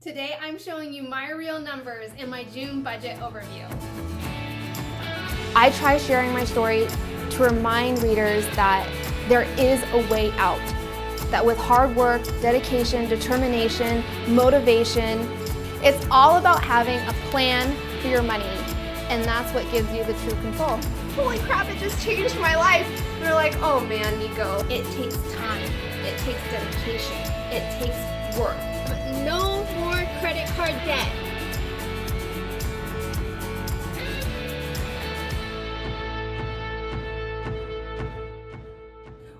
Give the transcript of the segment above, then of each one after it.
Today I'm showing you my real numbers in my June budget overview. I try sharing my story to remind readers that there is a way out. That with hard work, dedication, determination, motivation, it's all about having a plan for your money. And that's what gives you the true control. Holy crap, it just changed my life. They're like, oh man, Nico, it takes time, it takes dedication, it takes work. But no more credit card debt.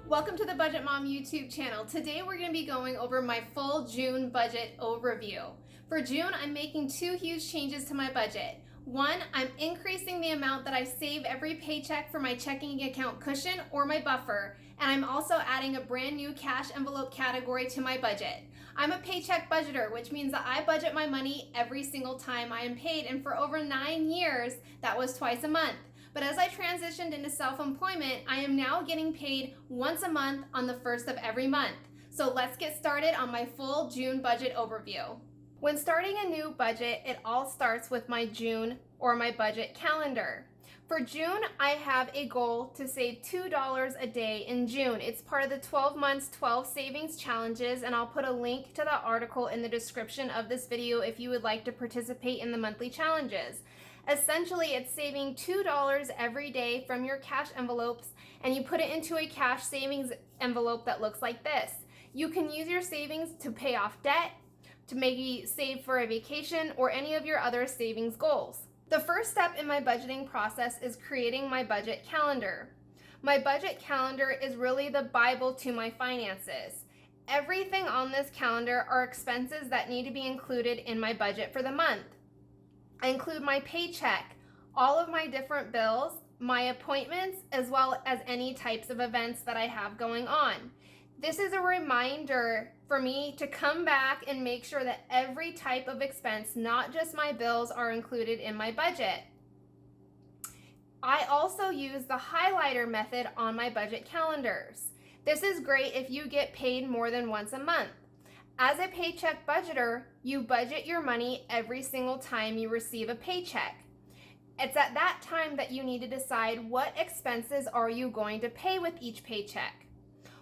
Welcome to the Budget Mom YouTube channel. Today we're going to be going over my full June budget overview. For June, I'm making two huge changes to my budget. One, I'm increasing the amount that I save every paycheck for my checking account cushion or my buffer, and I'm also adding a brand new cash envelope category to my budget. I'm a paycheck budgeter, which means that I budget my money every single time I am paid, and for over 9 years, that was twice a month. But as I transitioned into self-employment, I am now getting paid once a month on the first of every month. So let's get started on my full June budget overview. When starting a new budget, it all starts with my June or my budget calendar. For June, I have a goal to save $2 a day in June. It's part of the 12 months, 12 savings challenges, and I'll put a link to the article in the description of this video if you would like to participate in the monthly challenges. Essentially, it's saving $2 every day from your cash envelopes, and you put it into a cash savings envelope that looks like this. You can use your savings to pay off debt, to maybe save for a vacation, or any of your other savings goals. The first step in my budgeting process is creating my budget calendar. My budget calendar is really the Bible to my finances. Everything on this calendar are expenses that need to be included in my budget for the month. I include my paycheck, all of my different bills, my appointments, as well as any types of events that I have going on. This is a reminder for me to come back and make sure that every type of expense, not just my bills, are included in my budget. I also use the highlighter method on my budget calendars. This is great if you get paid more than once a month. As a paycheck budgeter, you budget your money every single time you receive a paycheck. It's at that time that you need to decide what expenses are you going to pay with each paycheck.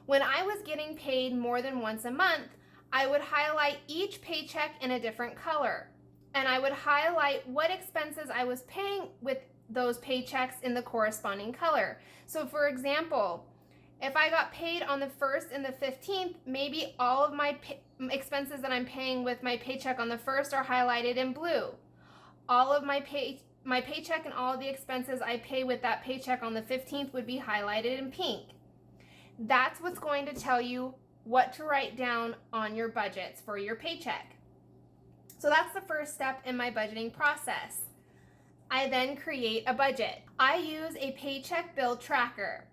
When I was getting paid more than once a month, I would highlight each paycheck in a different color, and I would highlight what expenses I was paying with those paychecks in the corresponding color. So for example, if I got paid on the 1st and the 15th, maybe all of my expenses that I'm paying with my paycheck on the 1st are highlighted in blue. All of my paycheck and all of the expenses I pay with that paycheck on the 15th would be highlighted in pink. That's what's going to tell you what to write down on your budgets for your paycheck. So that's the first step in my budgeting process. I then create a budget. I use a paycheck bill tracker.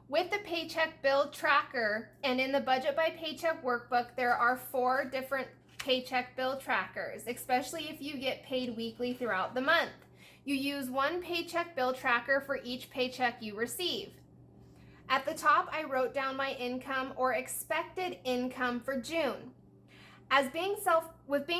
With the paycheck bill tracker and in the budget by paycheck workbook, there are 4 different paycheck bill trackers, especially if you get paid weekly throughout the month. You use one paycheck bill tracker for each paycheck you receive. At the top, I wrote down my income or expected income for June. Being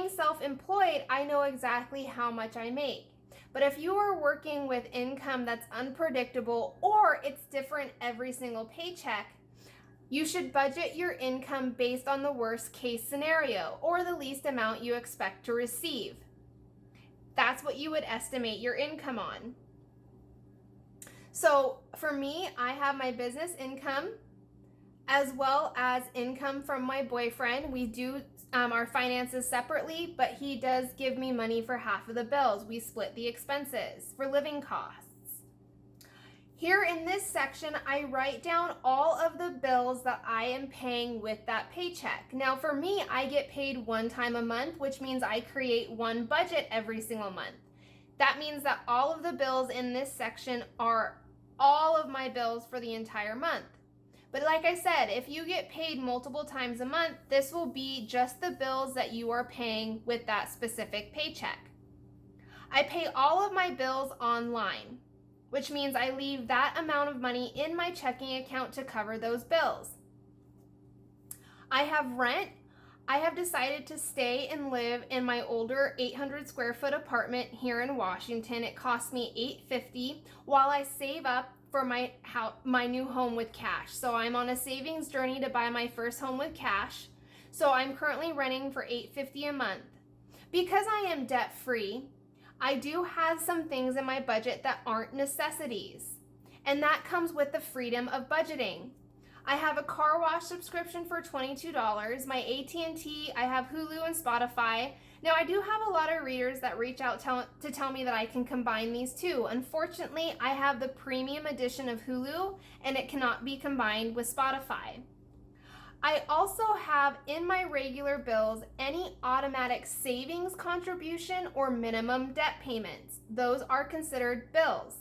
self-employed, I know exactly how much I make. But if you are working with income that's unpredictable or it's different every single paycheck, you should budget your income based on the worst case scenario or the least amount you expect to receive. That's what you would estimate your income on. So for me, I have my business income as well as income from my boyfriend. We do our finances separately, but he does give me money for half of the bills. We split the expenses for living costs. Here in this section, I write down all of the bills that I am paying with that paycheck. Now for me, I get paid one time a month, which means I create one budget every single month. That means that all of the bills in this section are all of my bills for the entire month. But like I said, if you get paid multiple times a month, this will be just the bills that you are paying with that specific paycheck. I pay all of my bills online, which means I leave that amount of money in my checking account to cover those bills. I have rent, I have decided to stay and live in my older 800 square foot apartment here in Washington. It cost me $850 while I save up for my new home with cash. So I'm on a savings journey to buy my first home with cash. So I'm currently renting for $850 a month. Because I am debt free, I do have some things in my budget that aren't necessities. And that comes with the freedom of budgeting. I have a car wash subscription for $22, my AT&T, I have Hulu and Spotify. Now I do have a lot of readers that reach out to tell me that I can combine these two. Unfortunately, I have the premium edition of Hulu and it cannot be combined with Spotify. I also have in my regular bills any automatic savings contribution or minimum debt payments. Those are considered bills.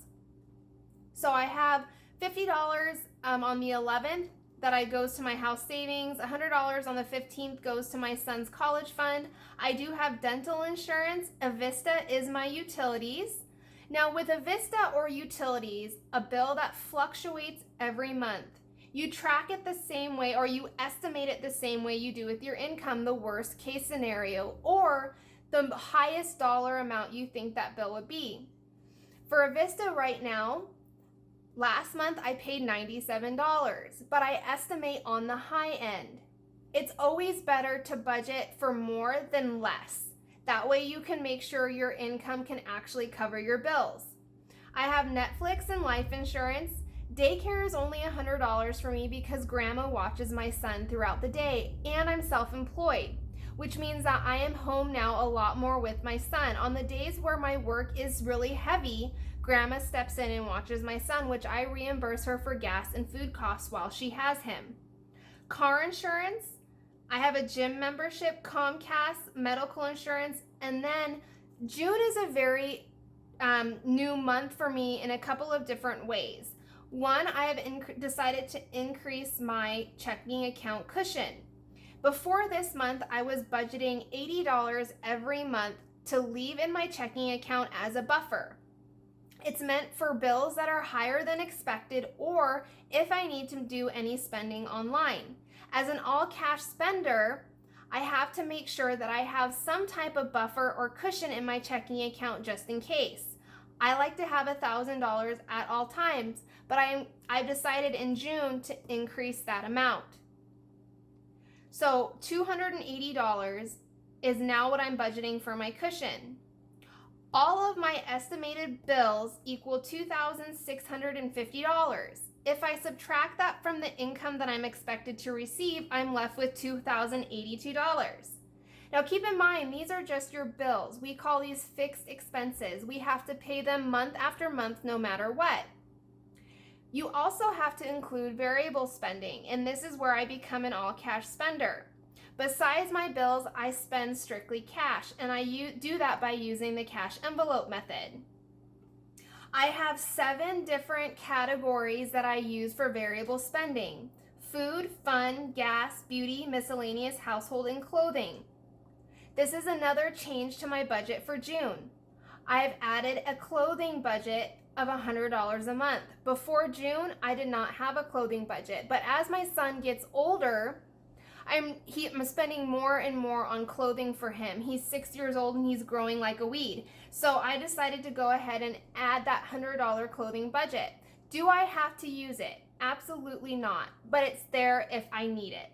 So I have $50 on the 11th that goes to my house savings, $100 on the 15th goes to my son's college fund. I do have dental insurance. Avista is my utilities. Now with Avista or utilities, a bill that fluctuates every month, you track it the same way or you estimate it the same way you do with your income, the worst case scenario, or the highest dollar amount you think that bill would be. For Avista right now, last month I paid $97, but I estimate on the high end. It's always better to budget for more than less. That way you can make sure your income can actually cover your bills. I have Netflix and life insurance. Daycare is only $100 for me because grandma watches my son throughout the day, and I'm self-employed, which means that I am home now a lot more with my son. On the days where my work is really heavy, grandma steps in and watches my son, which I reimburse her for gas and food costs while she has him. Car insurance, I have a gym membership, Comcast, medical insurance, and then June is a very new month for me in a couple of different ways. One, I have decided to increase my checking account cushion. Before this month, I was budgeting $80 every month to leave in my checking account as a buffer. It's meant for bills that are higher than expected or if I need to do any spending online. As an all-cash spender, I have to make sure that I have some type of buffer or cushion in my checking account just in case. I like to have $1,000 at all times, but I've decided in June to increase that amount. So $280 is now what I'm budgeting for my cushion. All of my estimated bills equal $2,650. If I subtract that from the income that I'm expected to receive, I'm left with $2,082. Now keep in mind, these are just your bills. We call these fixed expenses. We have to pay them month after month no matter what. You also have to include variable spending, and this is where I become an all-cash spender. Besides my bills, I spend strictly cash, and I do that by using the cash envelope method. I have 7 different categories that I use for variable spending: food, fun, gas, beauty, miscellaneous, household, and clothing. This is another change to my budget for June. I have added a clothing budget of $100 a month. Before June, I did not have a clothing budget, but as my son gets older, I'm spending more and more on clothing for him. He's 6 years old and he's growing like a weed. So I decided to go ahead and add that $100 clothing budget. Do I have to use it? Absolutely not, but it's there if I need it.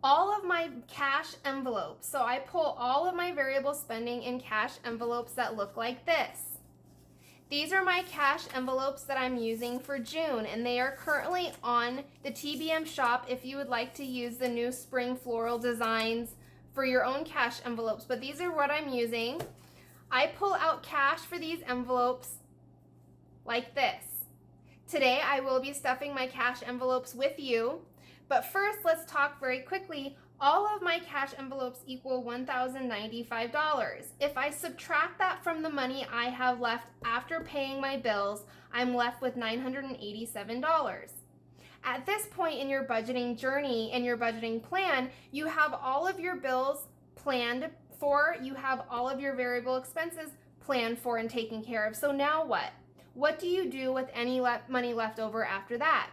All of my cash envelopes, so I pull all of my variable spending in cash envelopes that look like this. These are my cash envelopes that I'm using for June, and they are currently on the TBM shop if you would like to use the new spring floral designs for your own cash envelopes, but these are what I'm using. I pull out cash for these envelopes like this. Today I will be stuffing my cash envelopes with you, but first let's talk very quickly. All of my cash envelopes equal $1,095. If I subtract that from the money I have left after paying my bills, I'm left with $987. At this point in your budgeting journey and your budgeting plan, you have all of your bills planned for, you have all of your variable expenses planned for and taken care of. So now what? What do you do with any money left over after that?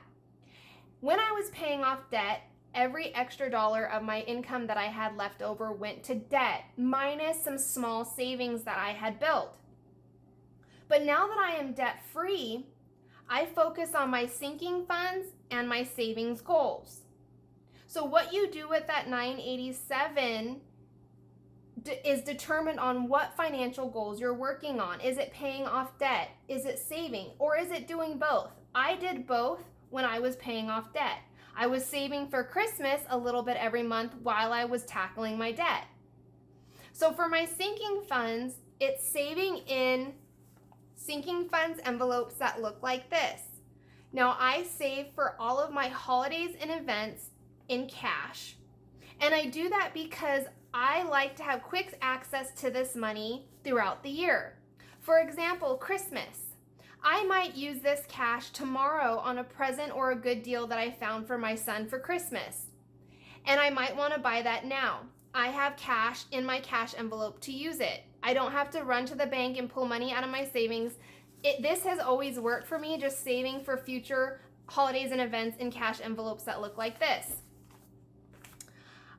When I was paying off debt, every extra dollar of my income that I had left over went to debt, minus some small savings that I had built. But now that I am debt free, I focus on my sinking funds and my savings goals. So what you do with that $987 is determined on what financial goals you're working on. Is it paying off debt? Is it saving? Or is it doing both? I did both when I was paying off debt. I was saving for Christmas a little bit every month while I was tackling my debt. So for my sinking funds, it's saving in sinking funds envelopes that look like this. Now I save for all of my holidays and events in cash. And I do that because I like to have quick access to this money throughout the year. For example, Christmas. I might use this cash tomorrow on a present or a good deal that I found for my son for Christmas. And I might want to buy that now. I have cash in my cash envelope to use it. I don't have to run to the bank and pull money out of my savings. This has always worked for me, just saving for future holidays and events in cash envelopes that look like this.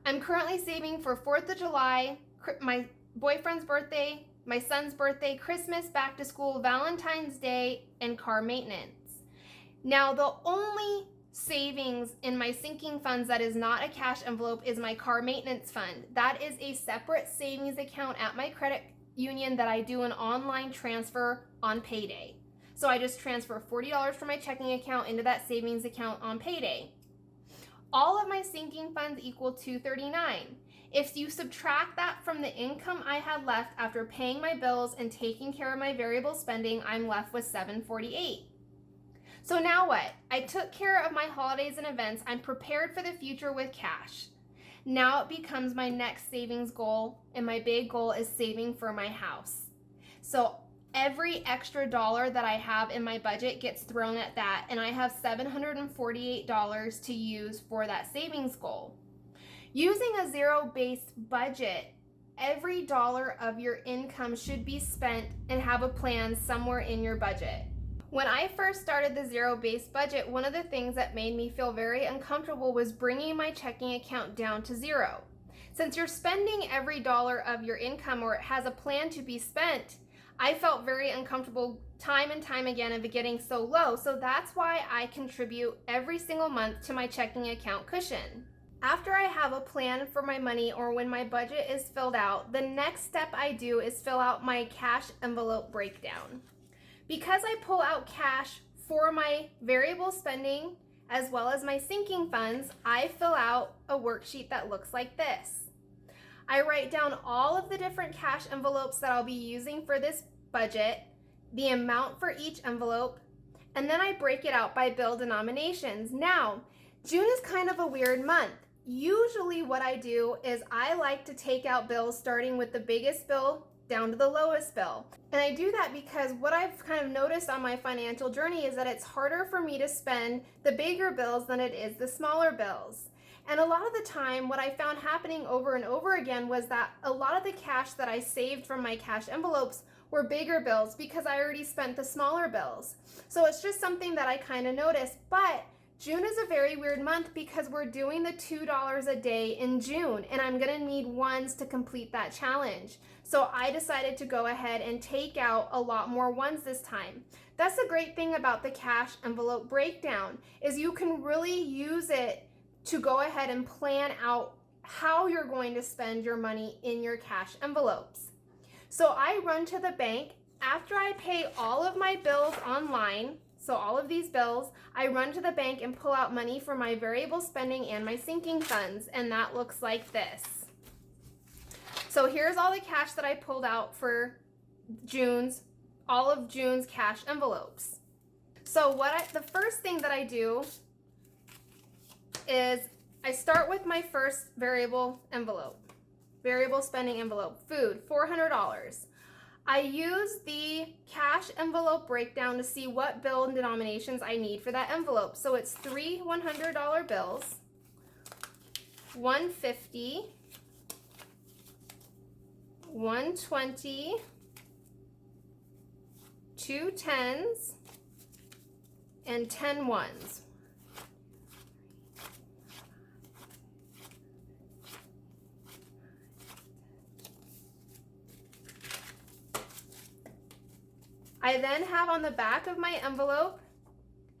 I'm currently saving for 4th of July, my boyfriend's birthday, my son's birthday, Christmas, back to school, Valentine's Day, and car maintenance. Now, the only savings in my sinking funds that is not a cash envelope is my car maintenance fund. That is a separate savings account at my credit union that I do an online transfer on payday. So I just transfer $40 from my checking account into that savings account on payday. All of my sinking funds equal $239. If you subtract that from the income I had left after paying my bills and taking care of my variable spending, I'm left with $748. So now what? I took care of my holidays and events. I'm prepared for the future with cash. Now it becomes my next savings goal, and my big goal is saving for my house. So every extra dollar that I have in my budget gets thrown at that, and I have $748 to use for that savings goal. Using a zero-based budget, every dollar of your income should be spent and have a plan somewhere in your budget. When I first started the zero-based budget, one of the things that made me feel very uncomfortable was bringing my checking account down to zero. Since you're spending every dollar of your income, or it has a plan to be spent, I felt very uncomfortable time and time again of it getting so low. So that's why I contribute every single month to my checking account cushion. After I have a plan for my money, or when my budget is filled out, the next step I do is fill out my cash envelope breakdown. Because I pull out cash for my variable spending as well as my sinking funds, I fill out a worksheet that looks like this. I write down all of the different cash envelopes that I'll be using for this budget, the amount for each envelope, and then I break it out by bill denominations. Now, June is kind of a weird month. Usually what I do is I like to take out bills starting with the biggest bill down to the lowest bill. And I do that because what I've kind of noticed on my financial journey is that it's harder for me to spend the bigger bills than it is the smaller bills. And a lot of the time, what I found happening over and over again was that a lot of the cash that I saved from my cash envelopes were bigger bills because I already spent the smaller bills. So it's just something that I kind of noticed. But June is a very weird month because we're doing the $2 a day in June, and I'm gonna need ones to complete that challenge. So I decided to go ahead and take out a lot more ones this time. That's the great thing about the cash envelope breakdown, is you can really use it to go ahead and plan out how you're going to spend your money in your cash envelopes. So I run to the bank after I pay all of my bills online. So all of these bills, I run to the bank and pull out money for my variable spending and my sinking funds, and that looks like this. So here's all the cash that I pulled out for all of June's cash envelopes. So the first thing that I do is I start with my first variable spending envelope, food, $400. I use the cash envelope breakdown to see what bill denominations I need for that envelope. So it's 3 $100 bills, 150, 120, 2 10s, and 10 ones. I then have on the back of my envelope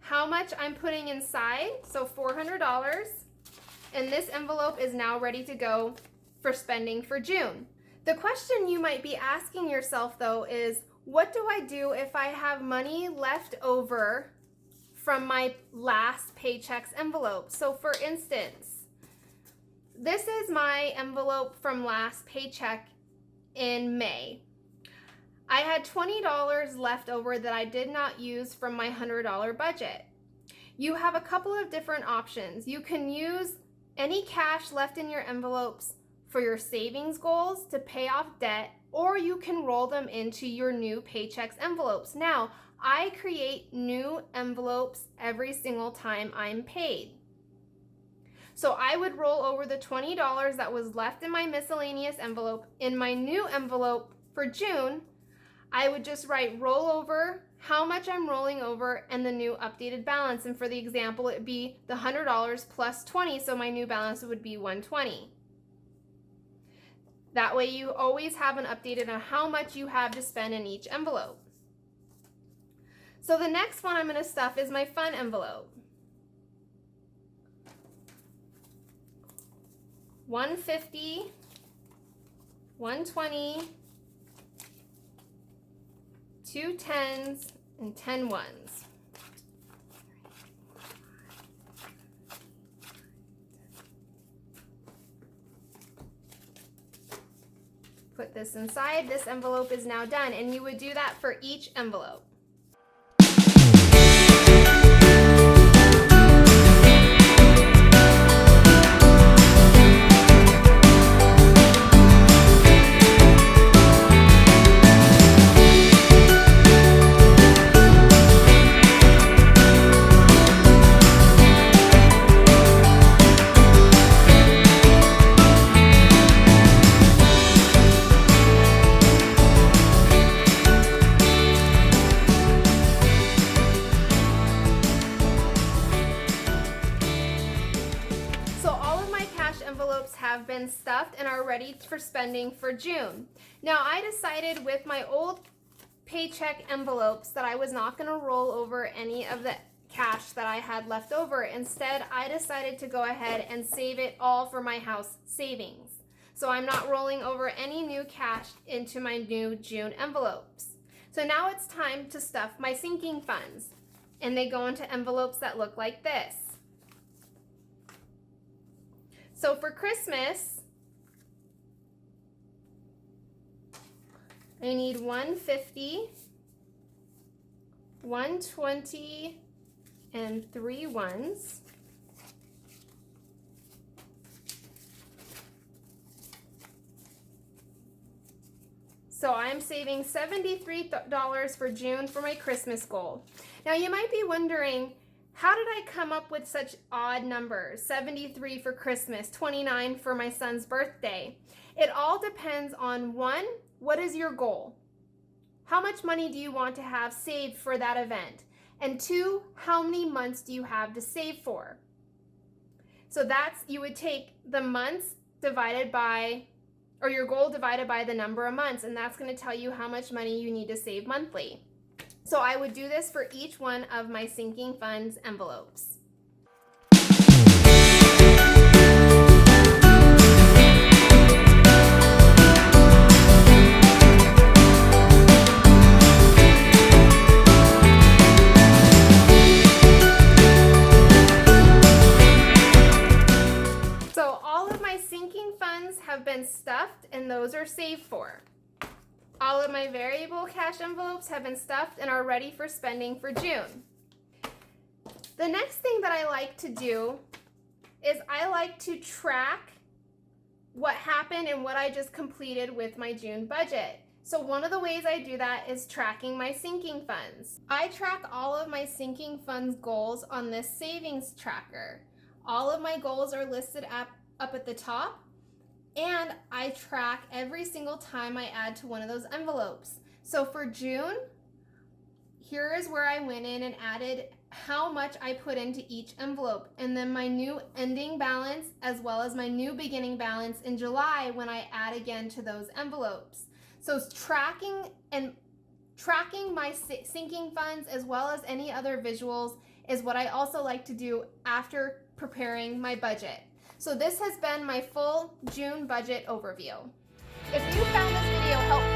how much I'm putting inside, so $400, and this envelope is now ready to go for spending for June. The question you might be asking yourself though is, what do I do if I have money left over from my last Paychecks envelope? So for instance, this is my envelope from last paycheck in May. I had $20 left over that I did not use from my $100 budget. You have a couple of different options. You can use any cash left in your envelopes for your savings goals to pay off debt, or you can roll them into your new Paychecks envelopes. Now, I create new envelopes every single time I'm paid. So I would roll over the $20 that was left in my miscellaneous envelope. In my new envelope for June, I would just write roll over, how much I'm rolling over, and the new updated balance. And for the example, it'd be the $100 plus 20, so my new balance would be $120. That way you always have an updated on how much you have to spend in each envelope. So the next one I'm going to stuff is my fun envelope. $150, $120, 2 10s, and 10 ones. Put this inside. This envelope is now done, and you would do that for each envelope. Envelopes have been stuffed and are ready for spending for June. Now I decided with my old paycheck envelopes that I was not going to roll over any of the cash that I had left over. Instead, I decided to go ahead and save it all for my house savings. So I'm not rolling over any new cash into my new June envelopes. So now it's time to stuff my sinking funds, and they go into envelopes that look like this. So for Christmas, I need $150, $120, and 3 ones. So I'm saving $73 for June for my Christmas goal. Now you might be wondering, how did I come up with such odd numbers? 73 for Christmas, 29 for my son's birthday. It all depends on, one, what is your goal? How much money do you want to have saved for that event? And two, how many months do you have to save for? So you would take the months divided by, or your goal divided by the number of months, and that's going to tell you how much money you need to save monthly. So I would do this for each one of my sinking funds envelopes. So all of my sinking funds have been stuffed, and those are saved for. All of my variable cash envelopes have been stuffed and are ready for spending for June. The next thing that I like to do is I like to track what happened and what I just completed with my June budget. So one of the ways I do that is tracking my sinking funds. I track all of my sinking funds goals on this savings tracker. All of my goals are listed up at the top, and I track every single time I add to one of those envelopes. So for June, here is where I went in and added how much I put into each envelope, and then my new ending balance as well as my new beginning balance in July when I add again to those envelopes. So tracking and Tracking my sinking funds as well as any other visuals is what I also like to do after preparing my budget. So this has been my full June budget overview. If you found this video helpful,